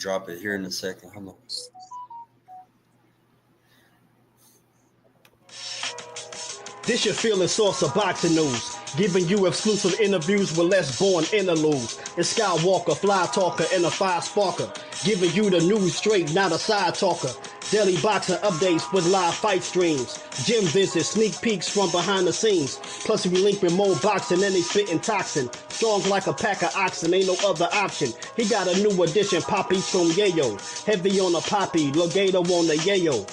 drop it here in a second. Hold on. This your feeling source of boxing news, giving you exclusive interviews with less born interludes. It's Skywalker, fly talker, and a fire sparker, giving you the news straight, not a side talker. Daily boxing updates with live fight streams, gym visits, sneak peeks from behind the scenes. Plus we link with more boxing and they spitting toxin. Strong like a pack of oxen, ain't no other option. He got a new addition, Poppy from Yayo. Heavy on the Poppy, Legato on the Yayo.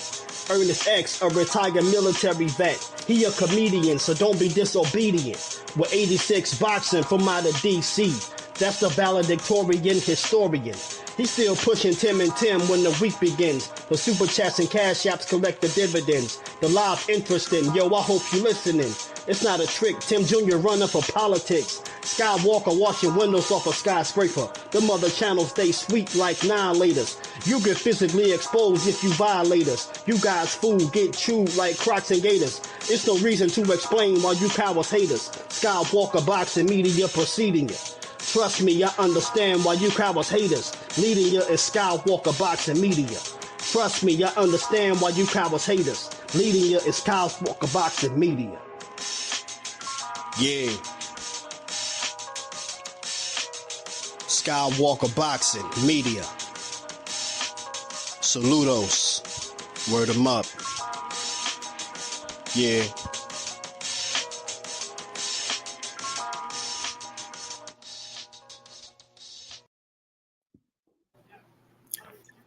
Ernest X, a retired military vet. He a comedian, so don't be disobedient. With 86 boxing from out of DC. That's the valedictorian historian. He's still pushing Tim and Tim when the week begins. The super chats and cash apps collect the dividends. The live interesting, yo, I hope you listening. It's not a trick, Tim Jr. running for politics. Skywalker washing windows off a skyscraper. The mother channels stay sweet like 9 laters. You get physically exposed if you violate us. You guys fool get chewed like Crocs and Gators. It's no reason to explain why you cowards hate us. Skywalker boxing media preceding it. Trust me, I understand why you cowards hate us. Leading you is Skywalker boxing media. Trust me, I understand why you cowards hate us. Leading you is Skywalker boxing media. Yeah. Skywalker boxing media. Saludos. Word 'em up. Yeah.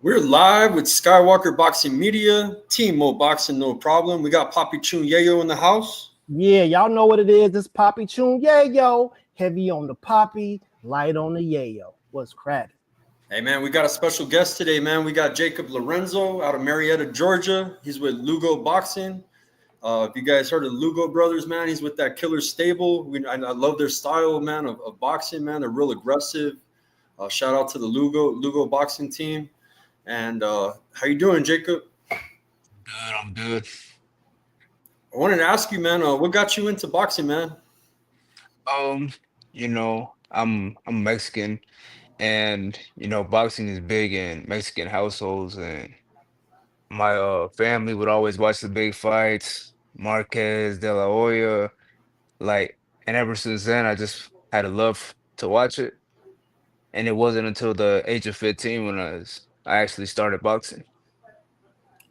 We're live with Skywalker Boxing Media, Team Mo Boxing, no problem. We got Poppy Chun Yayo in the house. Yeah, y'all know what it is. It's Poppy Chun Yayo. Heavy on the Poppy, light on the Yayo. What's cracking? Hey, man, we got a special guest today, man. We got Jacob Lorenzo out of Marietta, Georgia. He's with Lugo Boxing. If you guys heard of the Lugo brothers, man, he's with that killer stable. I love their style, man, of boxing, man. They're real aggressive. Shout out to the Lugo Boxing team. And how you doing, Jacob? Good, I'm good. I wanted to ask you, man, what got you into boxing, man? I'm Mexican, and boxing is big in Mexican households, and my family would always watch the big fights, Marquez, De La Hoya, and ever since then, I just had a love to watch it, and it wasn't until the age of 15 when I actually started boxing.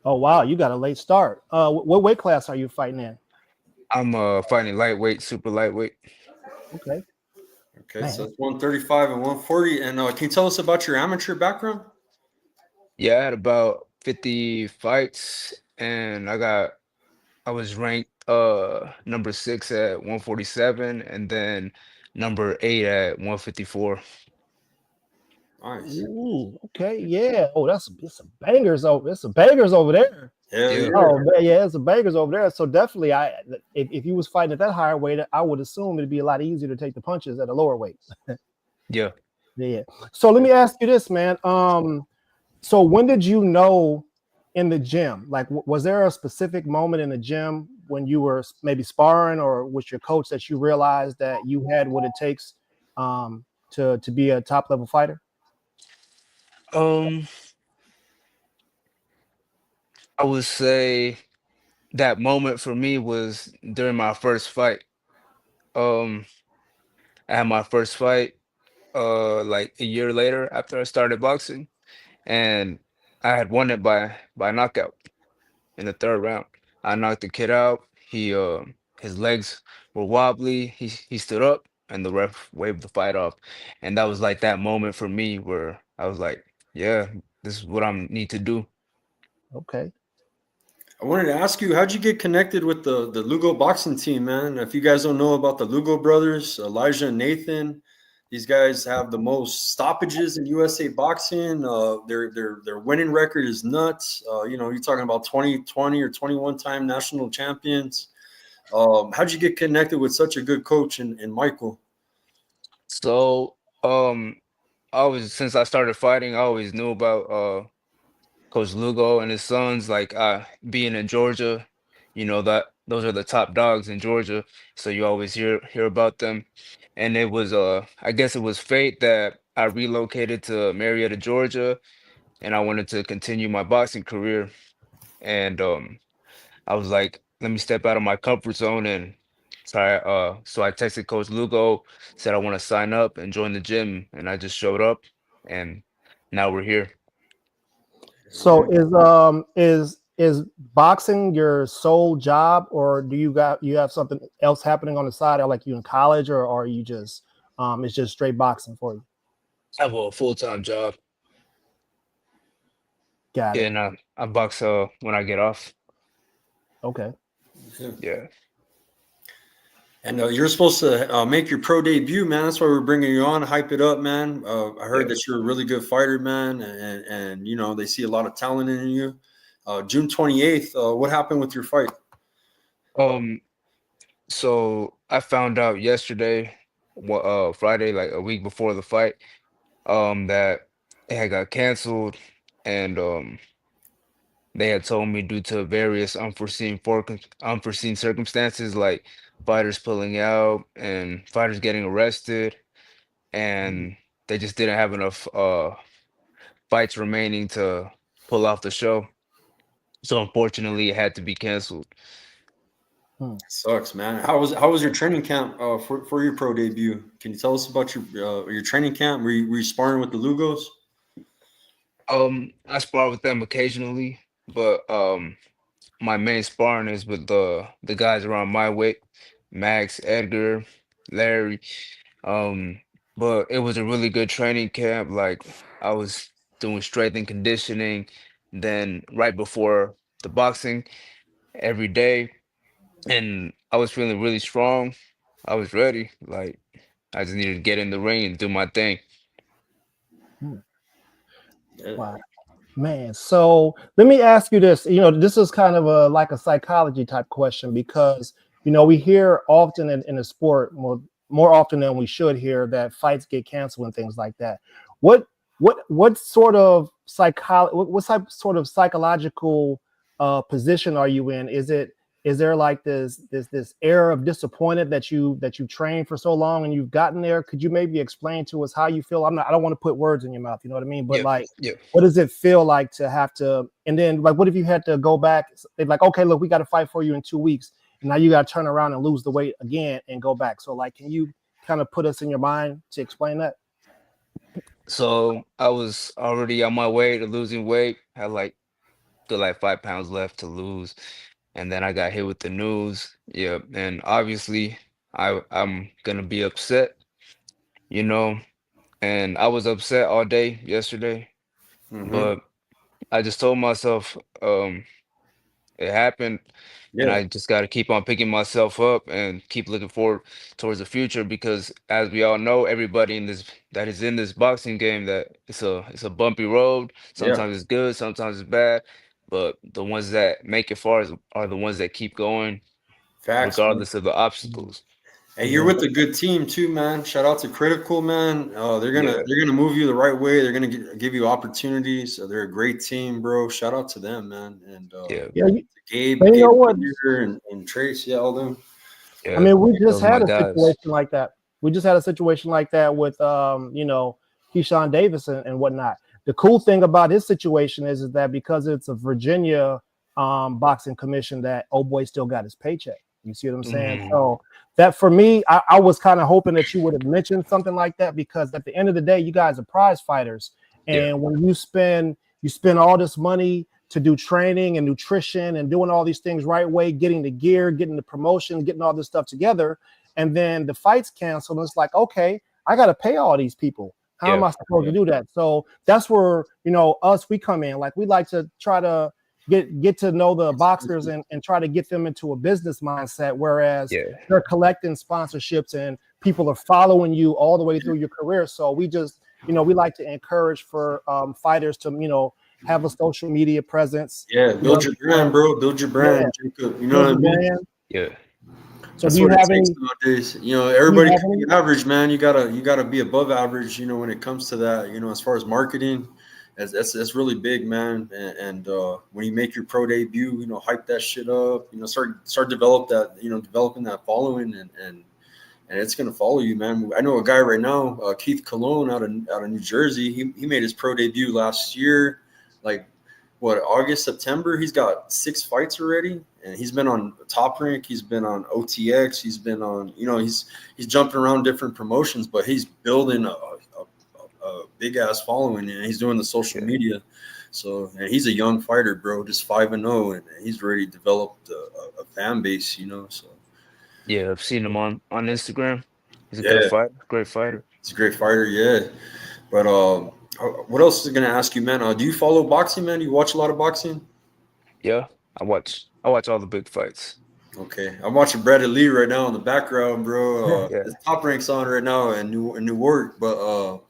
Oh, wow. You got a late start. What weight class are you fighting in? I'm fighting lightweight, super lightweight. Okay. Okay, man. So it's 135 and 140. And can you tell us about your amateur background? Yeah, I had about 50 fights, and I was ranked number 6 at 147, and then number 8 at 154. Nice. Ooh, okay, yeah. Oh, it's some bangers over. It's some bangers over there. Yeah. Oh man, yeah, it's some bangers over there. So definitely, if you was fighting at that higher weight, I would assume it'd be a lot easier to take the punches at a lower weight. Yeah. Yeah. So let me ask you this, man. So when did you know in the gym? Like, was there a specific moment in the gym when you were maybe sparring or with your coach that you realized that you had what it takes to be a top level fighter? I would say that moment for me was during my first fight. I had my first fight like a year later after I started boxing, and I had won it by knockout in the 3rd round. I knocked the kid out. His legs were wobbly. He stood up, and the ref waved the fight off. And that was like that moment for me where I was like, yeah, this is what I need to do. Okay. I wanted to ask you, how'd you get connected with the Lugo Boxing team, man? If you guys don't know about the Lugo brothers, Elijah and Nathan, these guys have the most stoppages in USA boxing. Their winning record is nuts. You're talking about 20 or 21 time national champions. How'd you get connected with such a good coach in Michael? So, since I started fighting, I always knew about Coach Lugo and his sons, being in Georgia, that those are the top dogs in Georgia. So you always hear about them. And it was I guess it was fate that I relocated to Marietta, Georgia, and I wanted to continue my boxing career. And I was like, let me step out of my comfort zone. And so I texted Coach Lugo, said I want to sign up and join the gym, and I just showed up, and now we're here. So is boxing your sole job, or do you have something else happening on the side, or like you in college, or are you just it's just straight boxing for you? I have a full-time job, Got it. and I box when I get off. Okay. Yeah. Yeah, And you're supposed to make your pro debut, man. That's why we're bringing you on. Hype it up, man. I heard yeah. that you're a really good fighter, man, and you know they see a lot of talent in you. June 28th. What happened with your fight? Um, so I found out yesterday, Friday, like a week before the fight, that it had got canceled, and they had told me due to various unforeseen circumstances, like fighters pulling out and fighters getting arrested, and they just didn't have enough fights remaining to pull off the show. So unfortunately, it had to be canceled. Hmm. Sucks, man. How was your training camp for your pro debut? Can you tell us about your training camp? Were you sparring with the Lugos? I spar with them occasionally, but my main sparring is with the guys around my weight, Max, Edgar, Larry. Um, but it was a really good training camp. Like I was doing strength and conditioning, then right before the boxing every day, and I was feeling really strong. I was ready. Like I just needed to get in the ring and do my thing. Hmm. Yeah. Wow. Man, so let me ask you this. This is kind of a like a psychology type question because we hear often in the sport more often than we should hear that fights get canceled and things like that. What what sort of sort of psychological position are you in? Is there like this air of disappointed that you trained for so long and you've gotten there? Could you maybe explain to us how you feel? I don't want to put words in your mouth, you know what I mean? But Yeah, like yeah. what does it feel like to have to, and then like what if you had to go back? They're like, okay, look, we got to fight for you in 2 weeks, and now you got to turn around and lose the weight again and go back. So like, can you kind of put us in your mind to explain that? So I was already on my way to losing weight. Had like still like 5 pounds left to lose, and then I got hit with the news. Yeah, and obviously I'm gonna be upset, you know, and I was upset all day yesterday, Mm-hmm. but I just told myself, it happened, and Yeah. I just got to keep on picking myself up and keep looking forward towards the future because, as we all know, everybody in this that is in this boxing game, that it's a bumpy road. Yeah. Sometimes it's good, sometimes it's bad, but the ones that make it far are the ones that keep going Facts, man. regardless of the obstacles. Hey, you're Mhm. with a good team too, man. Shout out to Critical, man. They're gonna Yeah, they're gonna move you the right way. They're gonna give you opportunities. They're a great team, bro. Shout out to them, man. And yeah, Yeah, Gabe, but you Gabe know what? Peter and Trace, yeah, all them. I yeah. mean, we just Those are my had a guys. situation like that. We just had a situation like that with Keyshawn Davis and whatnot. The cool thing about his situation is that because it's a Virginia boxing commission, that old boy still got his paycheck. You see what I'm saying? Mhm. So that for me, I was kind of hoping that you would have mentioned something like that because at the end of the day, you guys are prize fighters, Yeah, and when you spend all this money to do training and nutrition and doing all these things right way, getting the gear, getting the promotion, getting all this stuff together. And then the fight's canceled. And it's like, okay, I got to pay all these people. How am yeah, I supposed to do that? So that's where, we come in. Like we like to try to get to know the boxers and try to get them into a business mindset. Whereas yeah, they're collecting sponsorships and people are following you all the way through your career. So we just, we like to encourage for fighters to, have a social media presence. Yeah, You know build what your I'm saying? brand, bro. Build your Yeah, brand, Jacob. You know what build I your mean? brand. yeah, So That's do you what it have any? takes nowadays. Do you Everybody have can any? be average, man. You gotta be above average. When it comes to that. As far as marketing, that's really big, man. And when you make your pro debut, hype that shit up. Start developing that following, and it's gonna follow you, man. I know a guy right now, Keith Cologne out of New Jersey. He made his pro debut last year. like what, August, September. He's got 6 fights already, and he's been on Top Rank. He's been on OTX. He's been on, he's jumping around different promotions, but he's building a big ass following, and he's doing the social media. So, and he's a young fighter, bro, just 5-0, and he's already developed a fan base, So Yeah, I've seen him on Instagram. He's a good yeah, fighter, great fighter. he's a great fighter, yeah. But what else is I gonna ask you, man? Do you follow boxing, man? You watch a lot of boxing? Yeah, I watch all the big fights. Okay, I'm watching Brad Lee right now in the background, bro. Yeah. His Top Rank's on right now in Newark. But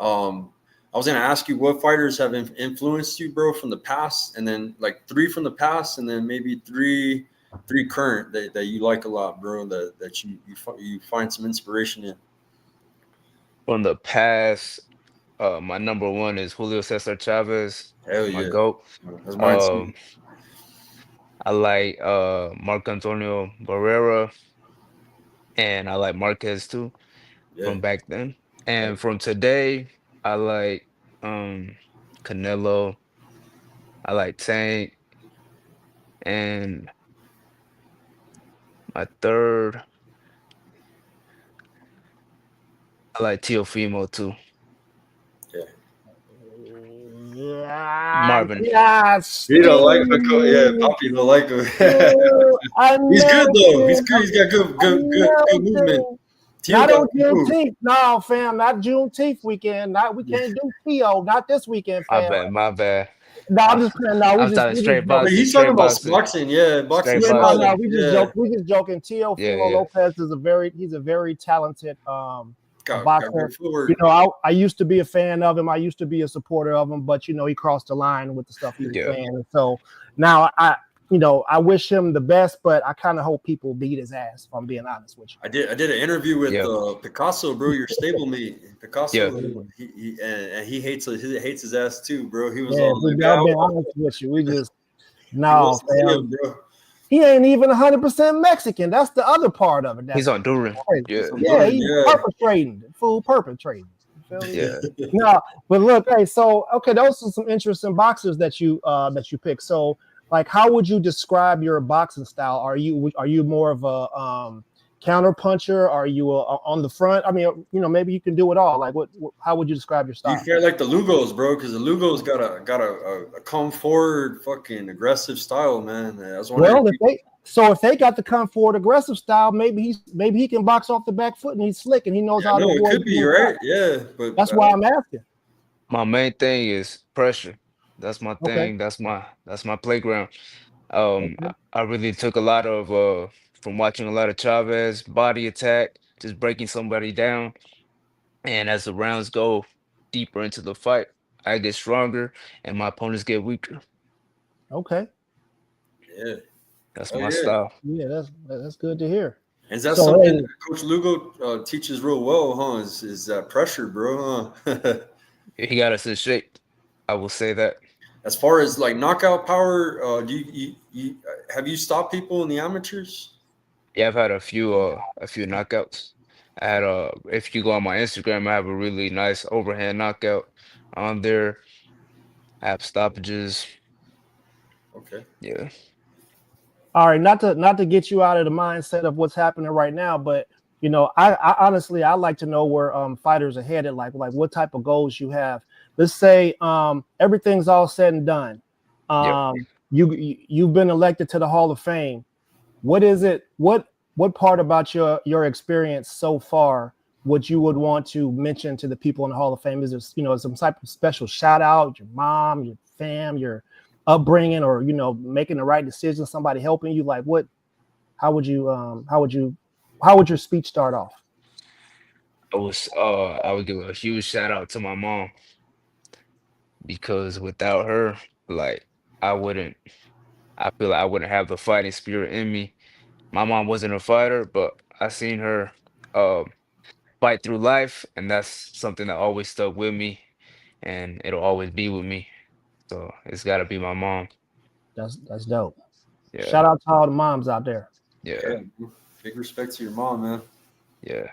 I was gonna ask you what fighters have influenced you, bro, from the past, and then like 3 from the past, and then maybe three current that you like a lot, bro. That you find some inspiration in. From the past, my number one is Julio Cesar Chavez, Hell my yeah, GOAT. that's mine too. Um, I like Marc Antonio Barrera, and I like Marquez too Yeah, from back then. And from today, I like um Canelo, I like Tank, and my third, I like Teofimo too. yeah. Yeah, Marvin. yeah, You don't like yeah, Steve. Poppy don't like him. I He's good though. He's melted. good. He's got good movement. I Tio Not got on good move. Juneteenth, no, fam. Not Juneteenth weekend. We can't do Tio. Not this weekend, My fam. bad, my bad. No, I'm I, just playing. No, I'm talking we just straight joking. But boxing, he's talking straight about boxing, boxing. Yeah, boxing straight Yeah, no, style. no, boxing. we just Yeah, joke. We just joking. Yeah, Teofimo yeah, Lopez is he's a very talented got boxer. good footwork. I used to be a fan of him. I used to be a supporter of him, but he crossed the line with the stuff he was yeah. saying. And so now I wish him the best, but I kind of hope people beat his ass. If I'm being honest with I did an interview with Yeah, Picasso, bro, your stablemate. yeah. Picasso, and he hates his ass too, bro. He was you. Yeah, all like, I'll be honest with you. We just he no, wants to see fam. him, bro. He ain't even 100% Mexican. That's the other part of it. He's on Duran. Crazy. Yeah, Yeah, he's Yeah. perpetrating. Fool perpetrating. You feel me? yeah. No, but look, hey, so okay, those are some interesting boxers that you pick. So, like, how would you describe your boxing style? Are you more of a counter puncher? Are you on the front? I mean, maybe you can do it all. Like, how would you describe your Do style? you feel like the Lugos, bro? Because the Lugos got a come forward, fucking aggressive style, man. I was wondering. Well, if they got the come forward aggressive style, maybe he can box off the back foot and he's slick and he knows how to No, it avoid. could be right. Yeah, but That's why I'm asking. My main thing is pressure. That's my Okay. thing. That's my playground. I really took a lot of from watching a lot of Chavez body attack, just breaking somebody down. And as the rounds go deeper into the fight, I get stronger and my opponents get weaker. Okay. yeah, That's oh my yeah. style. Yeah, that's good to hear. Is that So, something hey, Coach Lugo teaches real well, huh? Is that pressure, bro? Huh? He got us in shape. I will say that. As far as like knockout power, do you have you stopped people in the amateurs? Yeah, I've had a few knockouts. I had if you go on my Instagram, I have a really nice overhand knockout on there. I have stoppages. Okay. Yeah. all right, not to get you out of the mindset of what's happening right now, but I honestly I like to know where fighters are headed, like what type of goals you have. Let's say everything's all said and done. Yep. You've been elected to the Hall of Fame. What is it? What part about your experience so far would you would want to mention to the people in the Hall of Fame? Is there some type of special shout out, your mom, your fam, your upbringing, or making the right decision, somebody helping you? Like how would your speech start off? I would give a huge shout out to my mom because without her, like I wouldn't I feel like I wouldn't have the fighting spirit in me. My mom wasn't a fighter, but I seen her um fight through life, and that's something that always stuck with me, and it'll always be with me. So it's got to be my mom. That's dope. Yeah, Shout out to all the moms out there. yeah, Yeah. Big respect to your mom, man. yeah.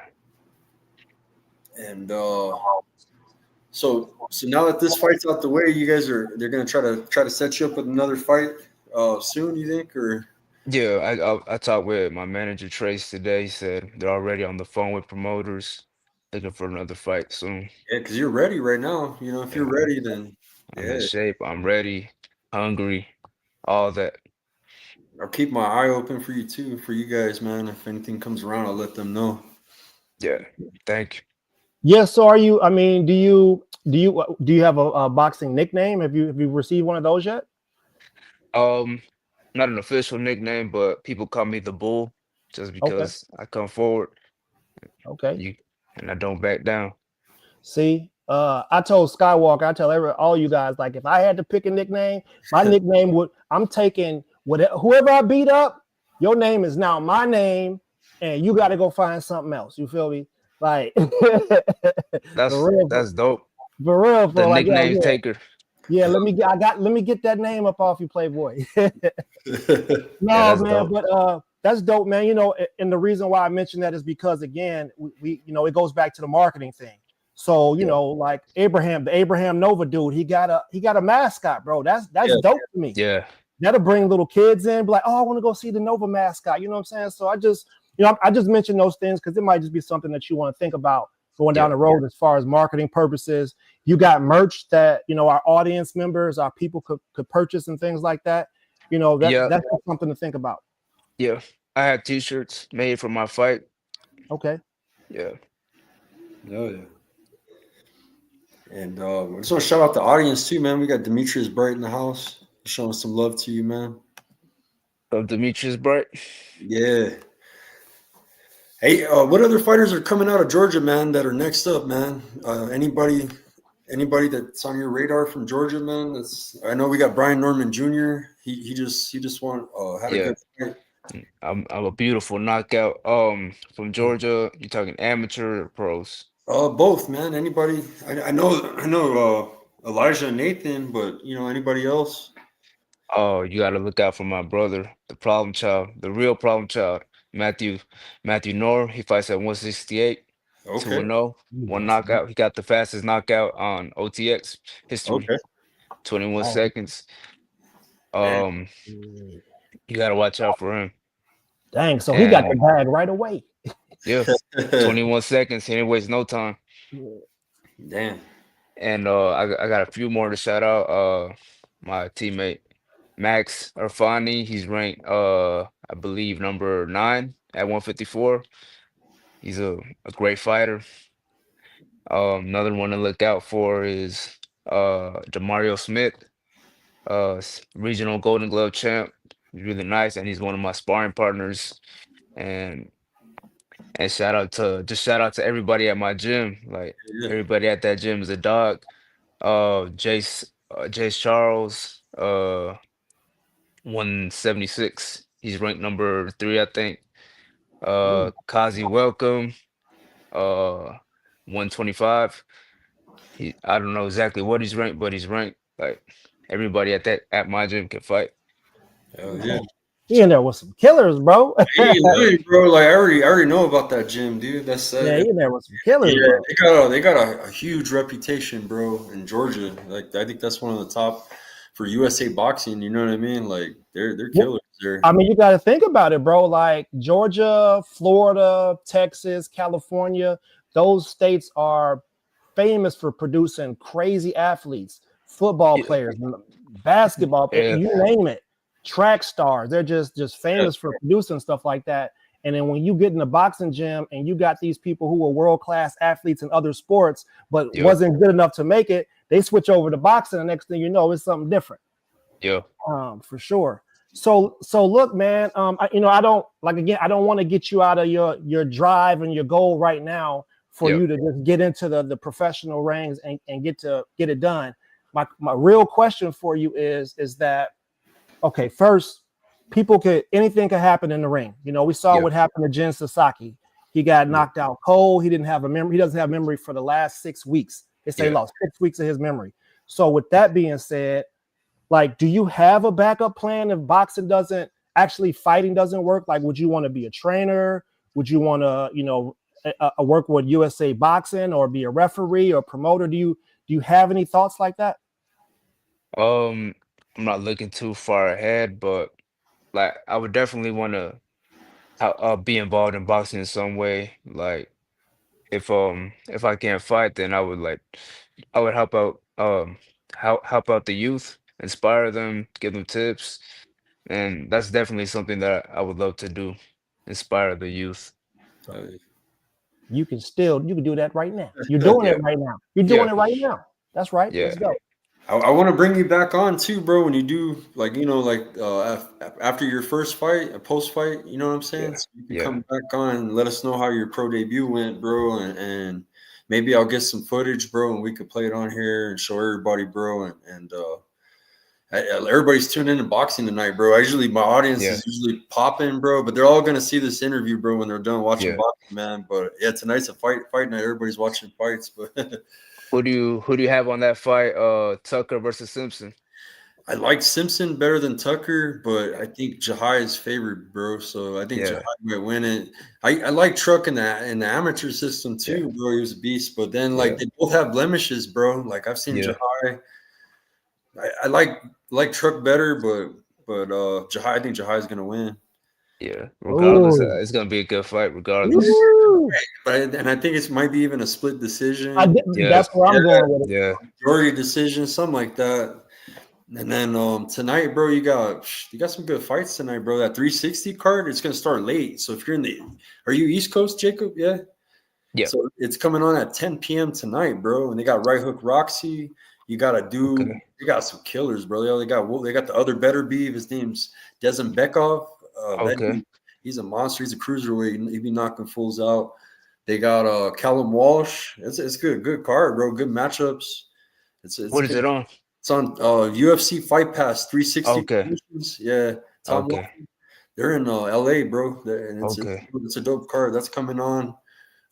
And So now that this fight's out the way, they're gonna try to set you up with another fight soon, you think? Or Yeah, I talked with my manager Trace today. He said they're already on the phone with promoters, looking for another fight soon. yeah, because you're ready right now. If Yeah, you're ready, then I'm in yeah, shape. I'm ready, hungry, all that. I'll keep my eye open for you too, for you guys, man. If anything comes around, I'll let them know. Yeah, thank Yeah. So are you? I mean, do you have a boxing nickname? Have you received one of those yet? you. Not an official nickname, but people call me the Bull just Okay. because I come forward, Okay. you, and I don't back down. See, I told Skywalker, I tell all you guys, like if I had to pick a nickname, my nickname would. I'm taking whoever I beat up. Your name is now my name, and you got to go find something else. You feel me? Like That's for real, that's dope. for real, The bro. Like yeah, nickname yeah, taker. yeah. Let me get that name up off you, Playboy. Yeah, No, that's man, dope. but that's dope, man. And the reason why I mentioned that is because again, we it goes back to the marketing thing. So Yeah, like the Abraham Nova dude, he got a mascot, bro. That's Yeah, dope to me. yeah, That'll bring little kids in, be like, oh, I want to go see the Nova mascot. You know what I'm saying? So I just mentioned those things because it might just be something that you want to think about going down yeah, the road as far as marketing purposes. You got merch that our audience members, our people could purchase and things like that. yeah, That's something to think about. yeah. I had t-shirts made for my fight. Okay. Yeah. oh yeah. And I just want to shout out the audience too, man. We got Demetrius Bright in the house, showing some love to you, man. Of Demetrius Bright. Yeah. Hey, what other fighters are coming out of Georgia, man? That are next up, man? Anybody that's on your radar from Georgia, man? I know we got Brian Norman Jr. He just had a Yeah. good fight. I'm a beautiful knockout. From Georgia, you talking amateur or pros? Both, man. Anybody? I know Elijah and Nathan, but anybody else? Oh, you got to look out for my brother, the problem child, the real problem child, Matthew Matthew Norr. He fights at 168, Okay, 2-0, one knockout. He got the fastest knockout on OTX history, okay. 21 Oh, seconds. Damn. Um, you got to watch out for him. dang. So he got the And bag right away. yeah, 21 seconds. He didn't waste no time. Damn. And I got a few more to shout out. My teammate Max Irfani, he's ranked I believe number 9 at 154. He's a great fighter. Another one to look out for is Demario Smith, regional Golden Glove champ. He's really nice, and he's one of my sparring partners. And shout out to everybody at my gym. Like Yeah. everybody at that gym is a dog. Jace Charles, 176. He's ranked number 3, I think. Kazi Welcome, 125. I don't know exactly what he's ranked, but he's ranked. Like everybody at my gym can fight. Hell yeah. He in there with some killers, bro. He ain't lying, bro. Like I already know about that gym, dude. That's Yeah, he in there with some killers, yeah. bro. They got a huge reputation, bro, in Georgia. Like I think that's one of the top for USA boxing. You know what I mean? Like they're Well, killers there. I mean, you got to think about it, bro. Like Georgia, Florida, Texas, California, those states are famous for producing crazy athletes, football Yeah, players, basketball, yeah, you name it, track stars. They're just Yeah, famous for producing stuff like that. And then when you get in the boxing gym and you got these people who were world-class athletes in other sports, but yeah, wasn't good enough to make it, they switch over to boxing. The next thing you know, it's something different. yeah, For sure. So look, man. I don't I don't want to get you out of your drive and your goal right now for yeah, you to just get into the professional ranks and get it done. My real question for you is that okay? First, anything could happen in the ring. We saw yeah, what happened to Jen Sasaki. He got yeah, knocked out cold. He didn't have a memory. He doesn't have memory for the last 6 weeks. They say he yeah, lost 6 weeks of his memory. So with that being said, like, do you have a backup plan if fighting doesn't work? Like, would you want to be a trainer? Would you want to, work with USA Boxing or be a referee or promoter? Do you have any thoughts like that? I'm not looking too far ahead, but like I would definitely want to be involved in boxing in some way. Like if I can't fight, then I would help out help out the youth, inspire them, give them tips, and that's definitely something that I would love to do, inspire the youth. So, Uh, You can do that right now. You're doing yeah, it right now. You're doing yeah, it right now. That's right. yeah, Let's go. I want to bring you back on too, bro. When you do like after your first fight, a post fight, you know what I'm saying? yeah, So you can yeah, come back on and let us know how your pro debut went, bro, and maybe I'll get some footage, bro, and we could play it on here and show everybody, bro, everybody's tuning in to boxing tonight, bro. My audience yeah, is usually popping, bro, but they're all gonna see this interview, bro, when they're done watching yeah. boxing, man. But yeah, tonight's a fight night. Everybody's watching fights, but Who do you have on that fight? Tucker versus Simpson. I like Simpson better than Tucker, but I think Jahai is favored, bro. So I think Jahai Yeah, might win it. I like Truck in the amateur system yeah, too, bro. He was a beast, but then like yeah, they both have blemishes, bro. Like I've seen yeah, Jahai. I like Truck better, but Jahai. I think Jahai is gonna win. yeah. Regardless, Oh, it's gonna be a good fight. Regardless. woo. And I think it might be even a split decision. Yeah, That's where Yeah, I'm going with it. yeah, majority decision, something like that. And then tonight, bro, you got some good fights tonight, bro. That 360 card, it's gonna start late. So if you're are you East Coast, Jacob? Yeah. yeah. So it's coming on at 10 p.m. tonight, bro. And they got Right Hook Roxy. Okay, They got some killers, bro. They got the other better beef. His name's Desmond Bekov. That okay. dude, he's a monster. He's a cruiserweight. He be knocking fools out. They got Callum Walsh. It's good card, bro. Good matchups. It's What is good. it on? It's on UFC Fight Pass 360 Okay, promotions. Yeah, Tom. okay, They're in LA, bro. And okay, it's a dope card that's coming on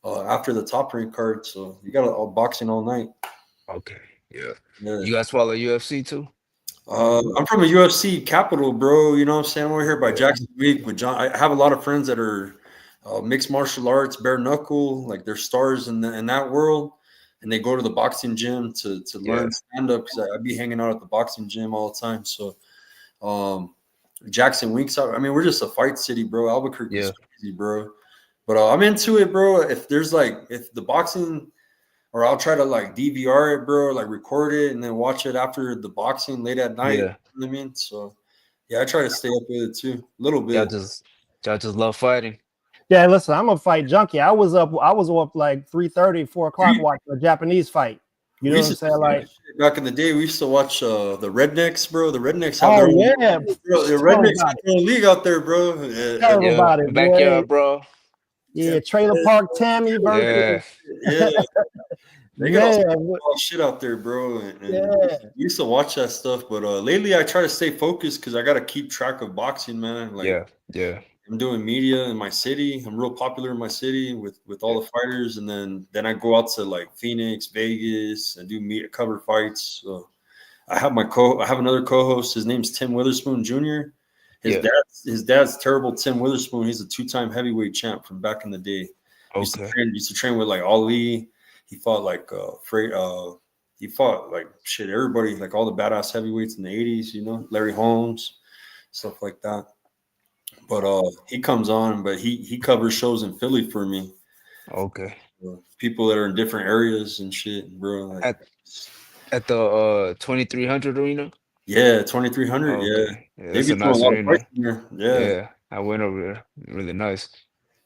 after the top rank card. So you got all boxing all night. okay. Yeah. Yeah. You guys follow UFC too? I'm from a UFC capital, bro. You know what I'm saying? I'm over here by Yeah, Jackson Week with John. I have a lot of friends that are mixed martial arts, bare knuckle, like they're stars in that world, and they go to the boxing gym to yeah, learn stand up because I be hanging out at the boxing gym all the time. So Jackson Weeks. I mean, we're just a fight city, bro. Albuquerque's yeah, crazy, bro. But I'm into it, bro. If the boxing, or I'll try to like DVR it, bro, like record it and then watch it after the boxing late at night. You yeah. know what I mean? So yeah, I try to stay up with it too, a little Y'all bit. just y'all just love fighting. Yeah, listen, I'm a fight junkie. I was up like 3:30, 4 o'clock We, watching a Japanese fight. You we know what used I'm to saying? Like, back in the day. We used to watch the Rednecks, bro. The Rednecks have their oh own. yeah, Bro, the tell them Rednecks have about it. their own league out there, bro. Tell them Yeah, about it, boy. backyard, bro. Yeah, Trailer Park Tammy Yeah, versus Yeah, they got man. all shit out there, bro. And Yeah, we used to watch that stuff, but lately I try to stay focused because I got to keep track of boxing, man. Like yeah, yeah, I'm doing media in my city. I'm real popular in my city with yeah, all the fighters, and then I go out to like Phoenix, Vegas, and do media cover fights. So I have another co-host. His name's Tim Witherspoon Jr. His yeah. dad his dad's terrible. Tim Witherspoon. He's a 2-time heavyweight champ from back in the day. Okay, Used to train with like Ali. He fought like he fought like shit everybody, like all the badass heavyweights in the 80s, Larry Holmes, stuff like that. But he comes on, but he covers shows in Philly for me. okay. People that are in different areas and shit, bro. Like At at the 2300 arena. yeah, 2300, yeah. Okay, yeah, They that's be a throwing a nice lot of fights arena. in there. Yeah. Yeah, I went over there. Really nice.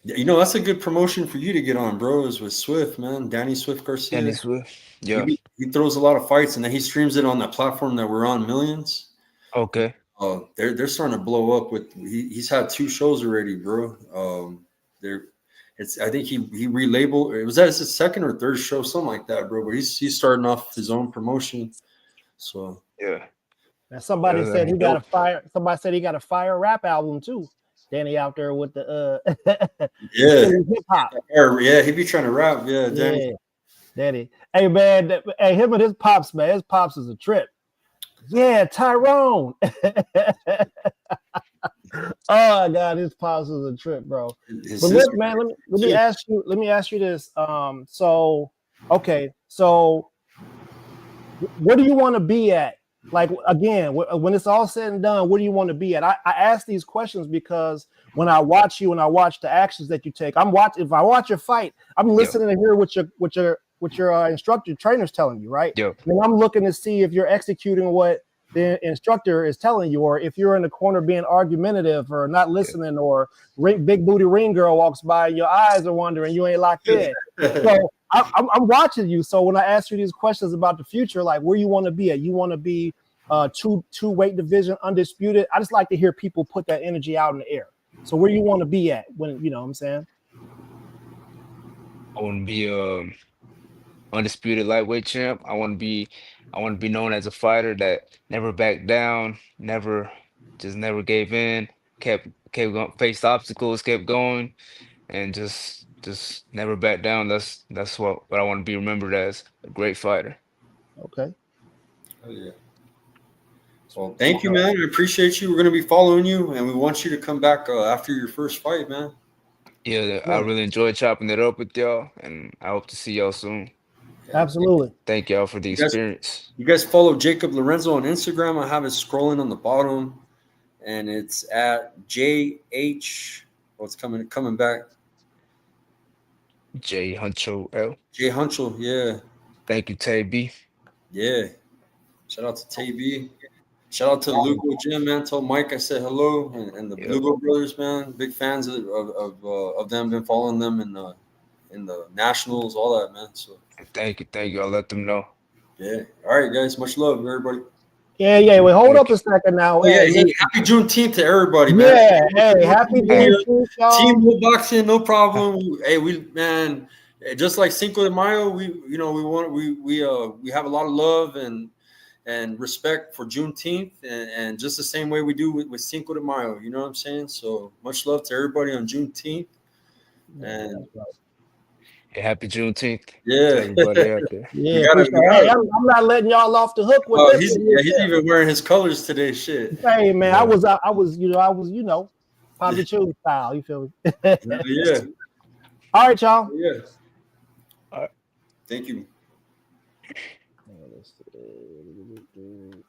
Yeah, that's a good promotion for you to get on, bro, is with Swift, man. Danny Swift Danny Garcia. Swift. He Yeah. he throws a lot of fights and then he streams it on that platform that we're on, Millions. Okay. They're starting to blow up with he's had 2 shows already, bro. They're I think he relabeled, was that his second or third show, something like that, bro. But he's starting off his own promotion. So Yeah. and Yeah, somebody that'd said be he got a dope. fire. Somebody said he got a fire rap album too. Danny out there with the the yeah. Philly hip hop. Yeah, he be trying to rap. Yeah, Danny. Yeah, Danny. Hey man, hey, him and his pops, man. His pops is a trip. Yeah, Tyrone. Oh God, his pops is a trip, bro. His But look, sister. man, let me ask you this. So okay, so where do you want to be at? Like again, when it's all said and done, where do you want to be at? I ask these questions because when I watch you and I watch the actions that you take, I'm watching. If I watch your fight, I'm Yo, listening to hear what your instructor trainer's telling you, right? yo, And I'm looking to see if you're executing what the instructor is telling you, or if you're in the corner being argumentative or not yeah, listening, or big booty ring girl walks by and your eyes are wandering, you ain't locked in. So I'm watching you. So when I ask you these questions about the future, like where you want to be at, you want to be two weight division undisputed. I just like to hear people put that energy out in the air. So where you want to be at when you know what I'm saying? I want to be undisputed lightweight champ. I want to be known as a fighter that never backed down, never gave in, kept going, faced obstacles, kept going, and just never backed down. That's what I want to be remembered as, a great fighter. Okay. Oh, yeah. Well, thank you, man. I appreciate you. We're gonna be following you, and we want you to come back after your first fight, man. Yeah, I Yeah, really enjoyed chopping it up with y'all, and I hope to see y'all soon. Yeah. absolutely. Thank y'all for the You guys, experience. you guys follow Jacob Lorenzo on Instagram. I have it scrolling on the bottom, and it's at JH. Oh, it's coming back. J Huncho L. Jay Hunchel. Yeah, Thank you, Tay B. yeah. Shout out to TB. Shout out to Lugo Gym, man. Tell Mike I said hello, and the Yep. Lugo brothers, man. Big fans of them. Been following them in the nationals, all that, man. So Thank you. Thank you. I'll let them know. yeah. All right, guys. Much love, everybody. Yeah. Wait, hold up Thank a you. second now. Oh yeah, Hey, hey, listen. happy Juneteenth to everybody, man. Yeah, hey, happy Hey, Juneteenth, Team y'all. Lugo Boxing, no problem. Hey, we man, just like Cinco de Mayo, we have a lot of love and respect for Juneteenth, and just the same way we do with Cinco de Mayo. You know what I'm saying? So much love to everybody on Juneteenth, Yeah, and that's right. hey, happy Juneteenth to yeah, everybody out there. Yeah, we appreciate it. Hey, gotta. I'm not letting y'all off the hook with Oh, this one he's here. even wearing his colors today. Shit. Hey man, Yeah. I was, Poppy Chew style. You feel me? Yeah, All right, y'all. yeah. All right. Thank you. Let's see.